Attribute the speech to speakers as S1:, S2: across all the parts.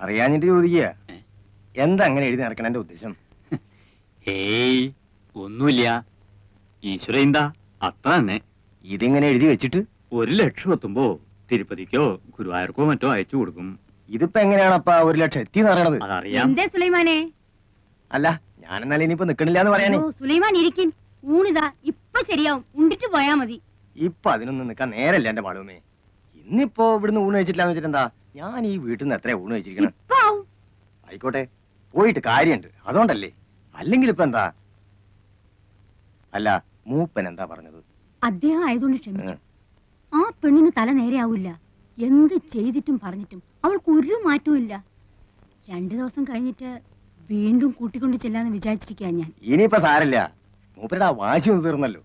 S1: അറിയാഞ്ഞിട്ട് ചോദിക്കുക. എന്താ അങ്ങനെ എഴുതി നടക്കണ എന്റെ ഉദ്ദേശം?
S2: ഏയ് ഒന്നുമില്ല. ഈശ്വര എന്താ അത്ര തന്നെ.
S1: ഇതിങ്ങനെ എഴുതി വെച്ചിട്ട്
S2: 1,00,000 എത്തുമ്പോ തിരുപ്പതിക്കോ ഗുരുവായൂർക്കോ മറ്റോ അയച്ചു കൊടുക്കും.
S1: ഇതിപ്പോ എങ്ങനെയാണപ്പാ 1,00,000 എത്തിന്ന് പറയണത്?
S2: അതറിയാം.
S3: സുലൈമാനെ,
S1: അല്ല ഞാനെന്നാലും ഇനിയിപ്പോ നിക്കണില്ലാന്ന് പറയാനേ.
S3: സുലൈമാൻ ഇരിക്കും. ഊണിതാ ഇപ്പൊ ശരിയാവും. ഉണ്ടിട്ട് പോയാ മതി.
S1: ഇപ്പൊ അതിനൊന്നും നിക്കാൻ നേരല്ല എന്റെ മാളുമേ. ഇന്നിപ്പോ ഇവിടുന്ന് ഊണ് കഴിച്ചിട്ടില്ലാന്ന് വെച്ചിട്ടെന്താ? ഞാൻ ഈ വീട്ടിൽ നിന്ന് എത്രയാ ഊണ് കഴിച്ചിരിക്കണം? ആയിക്കോട്ടെ, പോയിട്ട് കാര്യമുണ്ട്, അതുകൊണ്ടല്ലേ. അല്ലെങ്കിൽ ഇപ്പൊ എന്താ? അല്ല, മൂപ്പൻ എന്താ പറഞ്ഞത്?
S3: അദ്ദേഹം ആയതുകൊണ്ട് ക്ഷമിച്ചു. ആ പെണ്ണിന് തല നേരെയാവില്ല. എന്ത് ചെയ്തിട്ടും പറഞ്ഞിട്ടും അവൾക്ക് ഒരു മാറ്റവും ഇല്ല. 2 ദിവസം കഴിഞ്ഞിട്ട് വീണ്ടും കൂട്ടിക്കൊണ്ട് ചെല്ലാന്ന് വിചാരിച്ചിരിക്കാ ഞാൻ.
S1: ഇനിയിപ്പോ സാരല്ല, മൂപ്പരുടെ ആ വാശി ഒന്ന് തീർന്നല്ലോ.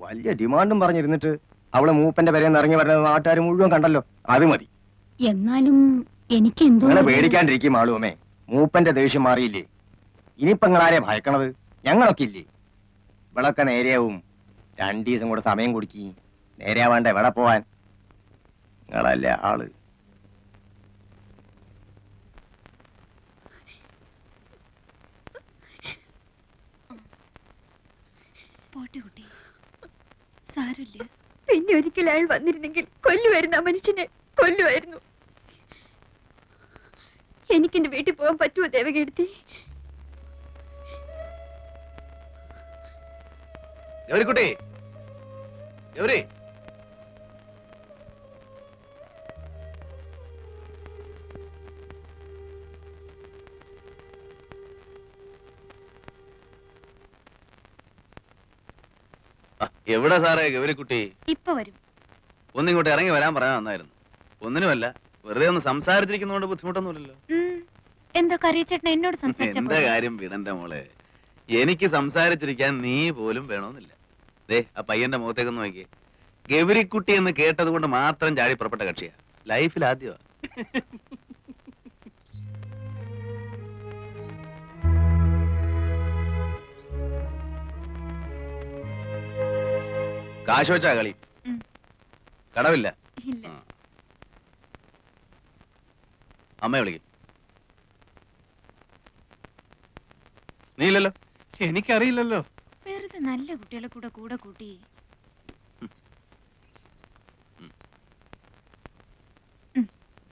S1: വലിയ ഡിമാൻഡും പറഞ്ഞിരുന്നിട്ട് അവള് മൂപ്പന്റെ പേരെന്ന് ഇറങ്ങി വരുന്നത് നാട്ടുകാർ മുഴുവൻ കണ്ടല്ലോ. അത് മതി.
S3: എന്നാലും എനിക്ക് എന്തോ
S1: പേടിക്കാണ്ടിരിക്കും ആളുമേ. മൂപ്പന്റെ ദേഷ്യം മാറിയില്ലേ? ഇനിയിപ്പോ നിങ്ങളാരെ ഭയക്കണത്? ഞങ്ങളൊക്കെ ഇല്ലേ? ഇവളൊക്കെ നേരെയാവും. 2 ദിവസം കൂടെ സമയം കൊടുക്കി. നേരെയാവാണ്ട എവിടെ പോവാൻ? നിങ്ങളല്ലേ ആള്.
S4: പോട്ടെ കുട്ടി, സാരമില്ല.
S5: പിന്നെ ഒരിക്കൽ അയാൾ വന്നിരുന്നെങ്കിൽ കൊല്ലുമായിരുന്നു. ആ മനുഷ്യനെ കൊല്ലുമായിരുന്നു. എനിക്കെന്റെ വീട്ടിൽ പോകാൻ പറ്റുമോ ദേവകീർത്തി?
S6: ഗൗരിക്കുട്ടി, ഗൗരി, എവിടെ സാറേ ഗൗരിക്കുട്ടി?
S4: ഇപ്പൊ വരും.
S6: ഒന്നിങ്ങോട്ട് ഇറങ്ങി വരാൻ പറയാൻ നന്നായിരുന്നു. ഒന്നിനുമല്ല, വെറുതെ ഒന്ന് സംസാരിച്ചിരിക്കുന്നതുകൊണ്ട് ബുദ്ധിമുട്ടൊന്നുമില്ലല്ലോ.
S4: എന്താ കറിയച്ചേട്ടൻ എന്നോട് സംസാരിച്ച
S6: എന്റെ കാര്യം വിടണ്ട മോളെ. എനിക്ക് സംസാരിച്ചിരിക്കാൻ നീ പോലും വേണമെന്നില്ല. ദേ ആ പയ്യന്റെ മുഖത്തേക്കൊന്ന് നോക്കിയേ. ഗൗരിക്കുട്ടി എന്ന് കേട്ടത് കൊണ്ട് മാത്രം ചാടി പുറപ്പെട്ട കക്ഷിയാ. ലൈഫിൽ ആദ്യമാ. കാശ് വെച്ചാ കളി? കടവില്ല. അമ്മയെ വിളിക്കും. നീ ഇല്ലല്ലോ?
S2: എനിക്കറിയില്ലല്ലോ.
S4: വെറുതെ നല്ല കുട്ടികളെ കൂടെ കൂടെ കൂട്ടി.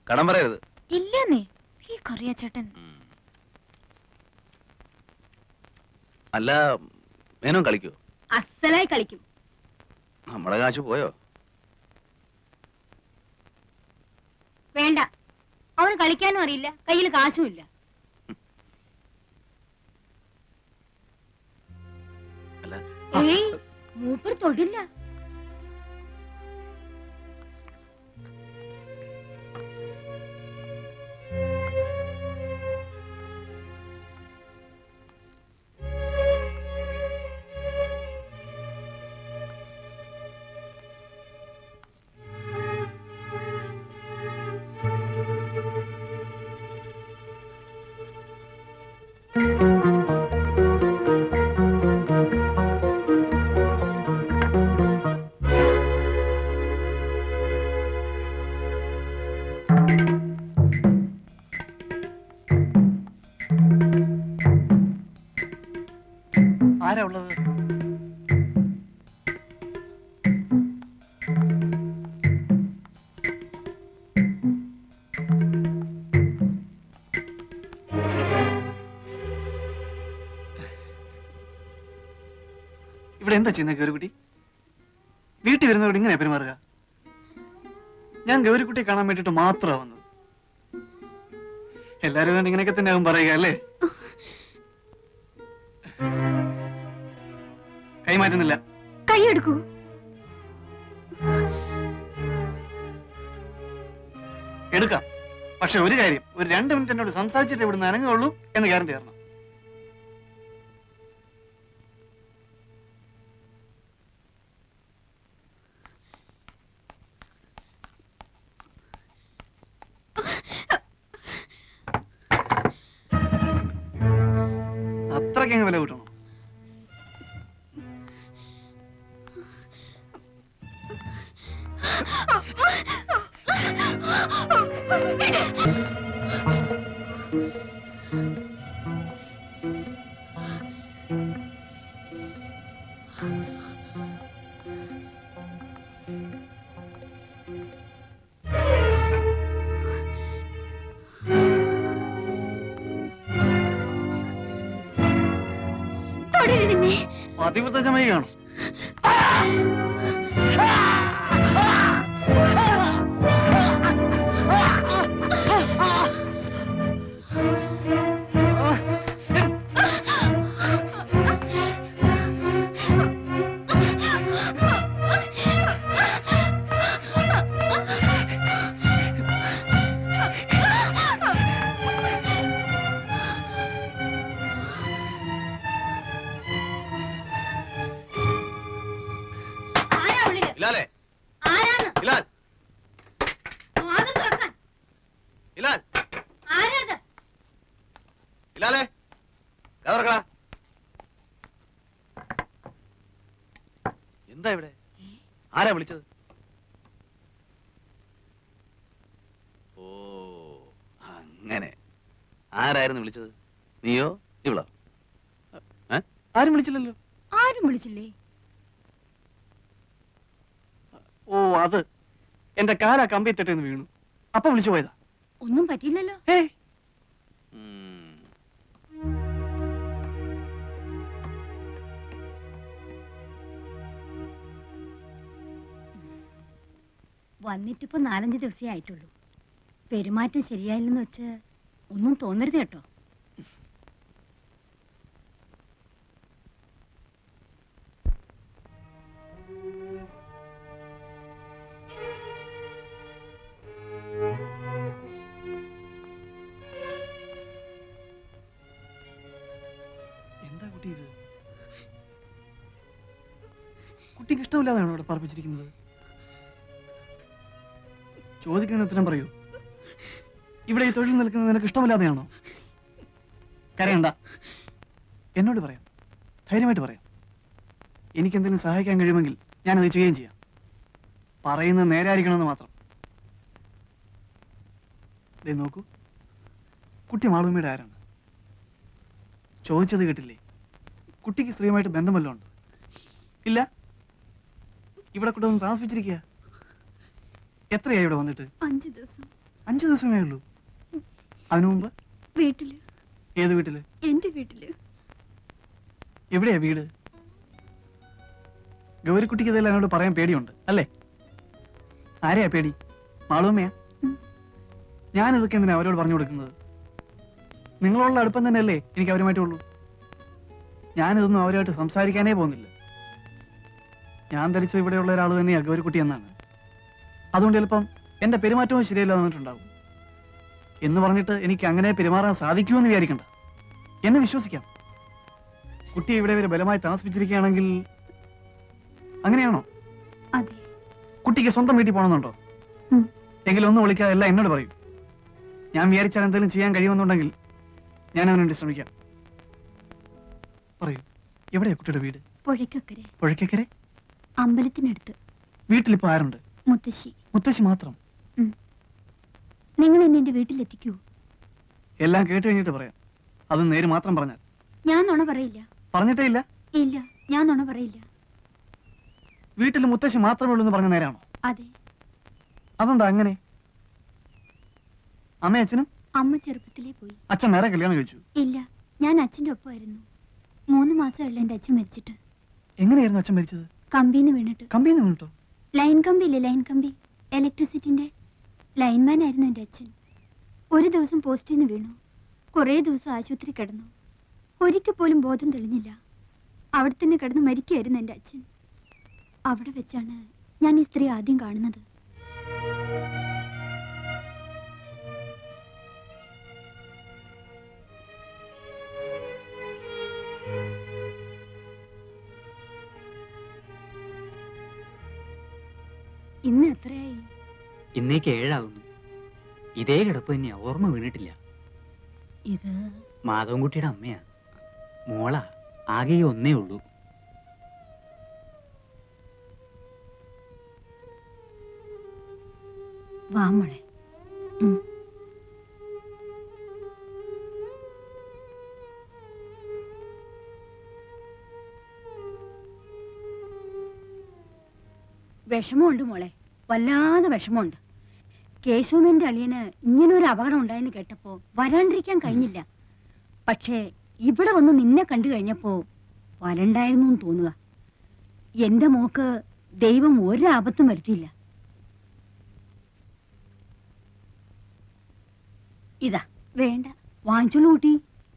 S6: കടം പറയരുത്.
S4: ഇല്ലെന്നേ ഈ കറിയച്ചേട്ടൻ.
S6: അല്ല, മേനോൻ കളിക്കോ?
S3: അസലായി കളിക്കും.
S6: നമ്മുടെ കാശ് പോയോ?
S3: വേണ്ട, അവന് കളിക്കാനും അറിയില്ല, കയ്യിൽ കാശും ഇല്ല. ഏയ്, മൂപ്പർ തൊടില്ല.
S2: ആരാ ഉള്ളത്? ഇവിടെ എന്താ ചെയ്യുന്നത് ഗൗരിക്കുട്ടി? വീട്ടിൽ വരുന്നവരോട് ഇങ്ങനെ പെരുമാറുക? ഞാൻ ഗൗരിക്കുട്ടിയെ കാണാൻ വേണ്ടിട്ട് മാത്രമാണ് വന്നത്. എല്ലാരും ഇങ്ങനെയൊക്കെ തന്നെ ആകും പറയുക അല്ലേ? കൈമാറ്റുന്നില്ല.
S5: കൈയെടുക്കൂ.
S2: എടുക്കാം, പക്ഷെ ഒരു കാര്യം, ഒരു 2 മിനിറ്റ് എന്നോട് സംസാരിച്ചിട്ട് ഇവിടുന്ന് അനങ്ങുള്ളൂ എന്ന് ഗ്യാരണ്ടി തരണം. അത്രയ്ക്ക് വില കൂട്ടണം. പതിവ്രത ചമയുകയാണോ?
S6: ഹിലാലേ, ഹിലാൽ, ഹിലാൽ, ഹിലാലേ, കഥ തുറക്കടാ. എന്താ ഇവിടെ? ആരാ വിളിച്ചത്? ഓ, അങ്ങനെ. ആരായിരുന്നു വിളിച്ചത്? നീയോ ഇവളോ?
S2: ആരും വിളിച്ചില്ലല്ലോ.
S3: ആരും വിളിച്ചില്ലേ?
S2: ഓ, അത് എന്റെ കാലാ കമ്പി തട്ടേന്ന് വീണു. അപ്പൊ വിളിച്ചു പോയതാ.
S3: ഒന്നും പറ്റിയില്ലല്ലോ.
S2: ഏയ്,
S3: വന്നിട്ടിപ്പോ 4-5 ദിവസമേ ആയിട്ടുള്ളൂ. പെരുമാറ്റം ശരിയായില്ലെന്ന് വെച്ച് ഒന്നും തോന്നരുത് കേട്ടോ.
S2: എന്താ കുട്ടി ഇത്? കുട്ടിക്ക് ഇഷ്ടമില്ലാതാണോ ഇവിടെ പറപ്പിച്ചിരിക്കുന്നത്? ചോദിക്കുന്ന ഉത്തരം പറയൂ. ഇവിടെ ഈ തൊഴിൽ നിൽക്കുന്നത് നിനക്ക് ഇഷ്ടമില്ലാതെയാണോ? കരയണ്ട, എന്നോട് പറയാം, ധൈര്യമായിട്ട് പറയാം. എനിക്ക് എന്തെങ്കിലും സഹായിക്കാൻ കഴിയുമെങ്കിൽ ഞാനത് ചെയ്യുകയും ചെയ്യാം. പറയുന്നത് നേരായിരിക്കണമെന്ന് മാത്രം. ദേ നോക്കൂ, കുട്ടി മാളുമ്മയുടെ ആരാണ്? ചോദിച്ചത് കേട്ടില്ലേ? കുട്ടിക്ക് സ്ത്രീയുമായിട്ട് ബന്ധം വല്ലതും ഉണ്ട്? ഇല്ല. ഇവിടെ കൊണ്ടൊന്ന് താമസിപ്പിച്ചിരിക്കുക. എത്രയായി ഇവിടെ വന്നിട്ട്?
S5: 5 ദിവസം.
S2: 5 ദിവസമേ ഉള്ളൂ. അതിനു മുമ്പ്
S5: വീട്ടില്.
S2: ഏത് വീട്ടില്?
S5: എന്റെ വീട്ടില്.
S2: എവിടെയാ വീട്? ഗൗരിക്കുട്ടിക്ക് ഇതെല്ലാം എന്നോട് പറയാൻ പേടിയുണ്ട് അല്ലേ? ആരെയാ പേടി? മാളുമ്മയാ? ഞാനിതൊക്കെ എന്തിനാ അവരോട് പറഞ്ഞു കൊടുക്കുന്നത്? നിങ്ങളുള്ള അടുപ്പം തന്നെയല്ലേ എനിക്ക് അവരുമായിട്ടുള്ളൂ. ഞാനിതൊന്നും അവരുമായിട്ട് സംസാരിക്കാനേ പോകുന്നില്ല. ഞാൻ ധരിച്ചത് ഇവിടെയുള്ള ഒരാൾ തന്നെയാ ഗൗരിക്കുട്ടി എന്നാണ്. അതുകൊണ്ട് ചിലപ്പം എന്റെ പെരുമാറ്റവും ശരിയല്ല വന്നിട്ടുണ്ടാവും. എന്ന് പറഞ്ഞിട്ട് എനിക്ക് അങ്ങനെ പെരുമാറാൻ സാധിക്കുമെന്ന് വിചാരിക്കണ്ട. എന്നെ വിശ്വസിക്കാം. കുട്ടിയെ ഇവിടെ വരെ ബലമായി താമസിപ്പിച്ചിരിക്കുകയാണെങ്കിൽ അങ്ങനെയാണോ?
S5: അതെ.
S2: കുട്ടിക്ക് സ്വന്തം വീട്ടിൽ പോകണമെന്നുണ്ടോ? എങ്കിലും ഒന്നും വിളിക്കാതെ എല്ലാം എന്നോട് പറയൂ. ഞാൻ വിചാരിച്ചാൽ എന്തെങ്കിലും ചെയ്യാൻ കഴിയുമെന്നുണ്ടെങ്കിൽ ഞാൻ അവന് വേണ്ടി ശ്രമിക്കാം. പറയൂ, എവിടെയാ കുട്ടിയുടെ വീട്?
S5: പുഴയ്ക്കക്കരെ.
S2: പുഴയ്ക്കക്കരെ?
S5: അമ്പലത്തിനടുത്ത്.
S2: വീട്ടിലിപ്പോ ആരുണ്ട്?
S5: മുത്തശ്ശി.
S2: മുത്തശ്ശി മാത്രം?
S5: നിങ്ങൾ എന്നെ എന്റെ വീട്ടിലെത്തിക്കൂ.
S2: എല്ലാം കേട്ട് കഴിഞ്ഞിട്ട് പറയാം. അത് നേര് മാത്രം പറഞ്ഞാൽ.
S5: ഞാൻ നുണ പറയില്ല.
S2: പറഞ്ഞിട്ടേ ഇല്ല?
S5: ഇല്ല, ഞാൻ നുണ പറയില്ല.
S2: വീട്ടിൽ മുത്തശ്ശി മാത്രമേ ഉള്ളൂ എന്ന് പറഞ്ഞ നേരാണോ?
S5: അതെ.
S2: അതെന്താ അങ്ങനെ? അമ്മയും അച്ഛനും?
S5: അമ്മ ചെറുപ്പത്തിലേ പോയി.
S2: അച്ഛൻ നേരെ കല്യാണം കഴിച്ചു?
S5: ഇല്ല, ഞാൻ അച്ഛന്റെ ഒപ്പമായിരുന്നു. 3 മാസമുള്ള എന്റെ അച്ഛൻ മരിച്ചിട്ട്.
S2: എങ്ങനെയായിരുന്നു അച്ഛൻ മരിച്ചത്?
S5: കമ്പിന്ന് വീണിട്ട്.
S2: കമ്പിന്ന് വീണിട്ടോ?
S5: ലൈൻ കമ്പി ഇല്ലേ, ലൈൻ കമ്പി, ഇലക്ട്രിസിറ്റിന്റെ ലൈൻമാൻ ആയിരുന്നു എന്റെ അച്ഛൻ. ഒരു ദിവസം പോസ്റ്റിൽ നിന്ന് വീണു. കുറേ ദിവസം ആശുപത്രി കിടന്നു. ഒരിക്കൽ പോലും ബോധം തെളിഞ്ഞില്ല. അവിടെ തന്നെ കിടന്ന് മരിക്കുകയായിരുന്നു എന്റെ അച്ഛൻ. അവിടെ വെച്ചാണ് ഞാൻ ഈ സ്ത്രീ ആദ്യം കാണുന്നത്.
S3: ഇന്ന് എത്രയായി?
S7: ഇന്നേക്ക് 7 ആകുന്നു. ഇതേ കിടപ്പ് തന്നെയാ, ഓർമ്മ വീണിട്ടില്ല.
S3: ഇത്
S7: മാധവൻകുട്ടിയുടെ അമ്മയാ. മോളാ, ആകെ ഒന്നേ ഉള്ളൂ.
S3: വാ മോളെ. വിഷമമുണ്ട് മോളെ, വല്ലാതെ വിഷമമുണ്ട്. കേശവന്റെ അളിയന് ഇങ്ങനൊരു അപകടം ഉണ്ടായെന്ന് കേട്ടപ്പോ വരാണ്ടിരിക്കാൻ കഴിഞ്ഞില്ല. പക്ഷേ ഇവിടെ വന്ന് നിന്നെ കണ്ടു കഴിഞ്ഞപ്പോ വരണ്ടായിരുന്നു എന്ന് തോന്നുക. എന്റെ മോക്ക് ദൈവം ഒരാപത്തും വരുത്തിയില്ല. ഇതാ
S5: വേണ്ട.
S3: വാങ്ങിച്ചോളൂ കൂട്ടി.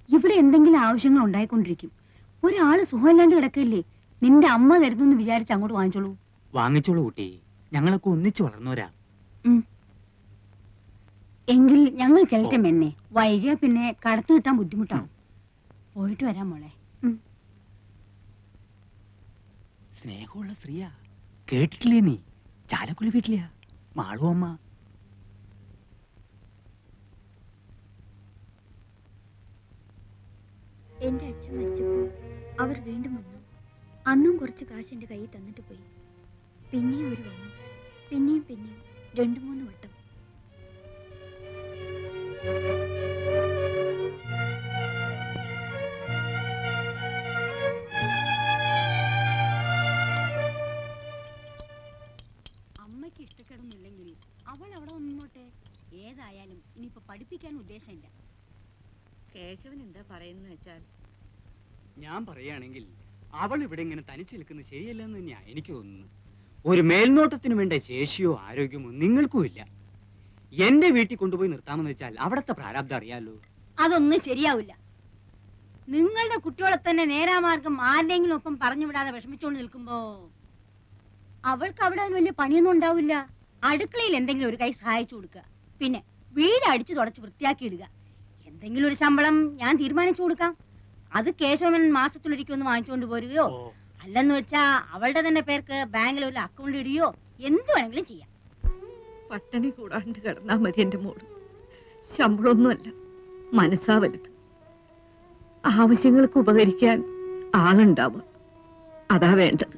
S3: ഇവിടെ എന്തെങ്കിലും ആവശ്യങ്ങൾ ഉണ്ടായിക്കൊണ്ടിരിക്കും. ഒരാള് സുഖമില്ലാണ്ട് കിടക്കല്ലേ, നിന്റെ അമ്മ തരുന്നു വിചാരിച്ച് അങ്ങോട്ട് വാങ്ങിച്ചോളൂ.
S7: വാങ്ങിച്ചോളൂ കുട്ടി, ഞങ്ങളൊക്കെ ഒന്നിച്ചു വളർന്നവരാ.
S3: എങ്കിൽ ഞങ്ങൾ ചെല്ലട്ടെ മെന്നെ. വൈകിയ പിന്നെ കടത്തു കിട്ടാൻ ബുദ്ധിമുട്ടാവും. പോയിട്ട് വരാം മോളെ.
S7: സ്നേഹമുള്ള സ്ത്രീയാ, കേട്ടിട്ടില്ലേ നീ? ചാലക്കുടി വീട്ടിലെയാ മാളു അമ്മ.
S5: എന്റെ അച്ഛൻ മരിച്ചപ്പോൾ അവർ വീണ്ടും വന്നു. അന്നും കുറച്ച് കാശ് എന്റെ കയ്യിൽ തന്നിട്ട് പോയി. പിന്നെയും ഒരു വന്നു, പിന്നെയും 2-3 വട്ടം.
S3: അമ്മയ്ക്ക് ഇഷ്ടപ്പെടുന്നില്ലെങ്കിൽ അവൾ അവിടെ നിന്നോട്ടെ. ഏതായാലും ഇനിയിപ്പോ പഠിപ്പിക്കാൻ ഉദ്ദേശമില്ല.
S8: കേശവൻ എന്താ പറയുന്ന വെച്ചാൽ,
S7: ഞാൻ പറയുകയാണെങ്കിൽ അവൾ ഇവിടെ ഇങ്ങനെ തനിച്ച് നിൽക്കുന്നത് ശരിയല്ലെന്ന് തന്നെയാ എനിക്ക് തോന്നുന്നു. ഒരു മേൽനോട്ടത്തിന് വേണ്ട ശേഷിയോ ആരോഗ്യമോ നിങ്ങൾക്കും ഇല്ല. എന്റെ വീട്ടിൽ കൊണ്ടുപോയി നിർത്താമെന്ന് വെച്ചാൽ അവിടത്തെ പ്രാരാബ്ദം അറിയാലോ.
S3: അതൊന്നും ശരിയാവില്ല. നിങ്ങളുടെ കുട്ടികളെ തന്നെ നേരാമാർഗം ആരുടെങ്കിലും ഒപ്പം പറഞ്ഞു വിടാതെ വിഷമിച്ചുകൊണ്ട് നിൽക്കുമ്പോ അവൾക്ക് അവിടെ വലിയ പണിയൊന്നും ഉണ്ടാവില്ല. അടുക്കളയിൽ എന്തെങ്കിലും ഒരു കൈ സഹായിച്ചു കൊടുക്കുക, പിന്നെ വീട് അടിച്ചു തുടച്ച് വൃത്തിയാക്കി ഇടുക. എന്തെങ്കിലും ഒരു ശമ്പളം ഞാൻ തീരുമാനിച്ചു കൊടുക്കാം. അത് കേശവൻ മാസത്തിലൊരിക്കൊന്ന് വാങ്ങിച്ചുകൊണ്ട് പോരുകയോ, അല്ലെന്ന് വെച്ചാ അവളുടെ തന്നെ പേർക്ക് ബാങ്കിൽ ഒരു അക്കൗണ്ട് ഇടുകയോ എന്ത് വേണമെങ്കിലും ചെയ്യാം.
S8: പട്ടിണി കൂടാണ്ട് കിടന്നാ മതി എന്റെ മോള്. ശമ്പളമൊന്നുമല്ല, മനസ്സാ വലുത്. ആവശ്യങ്ങൾക്ക് ഉപകരിക്കാൻ ആളുണ്ടാവുക, അതാ വേണ്ടത്.